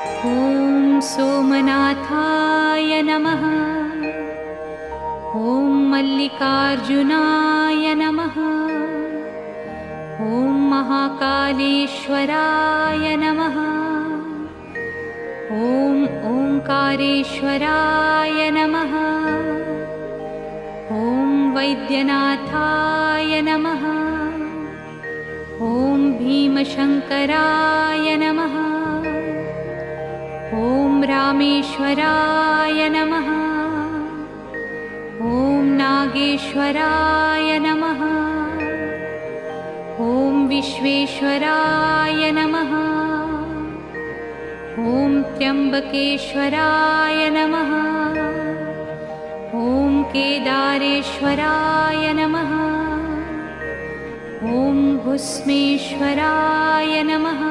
ॐ सोमनाथाय नमः। ॐ मल्लिकार्जुनाय नमः। ॐ महाकालेश्वराय नमः। ॐ ओंकारेश्वराय नमः। ॐ वैद्यनाथाय नमः। ॐ भीमशङ्कराय नमः। ॐ रामेश्वराय नमः। ॐ नागेश्वराय नमः। ॐ विश्वेश्वराय नमः। ॐ त्र्यम्बकेश्वराय नमः। ॐ केदारेश्वराय नमः। ॐ भुस्मेश्वराय नमः।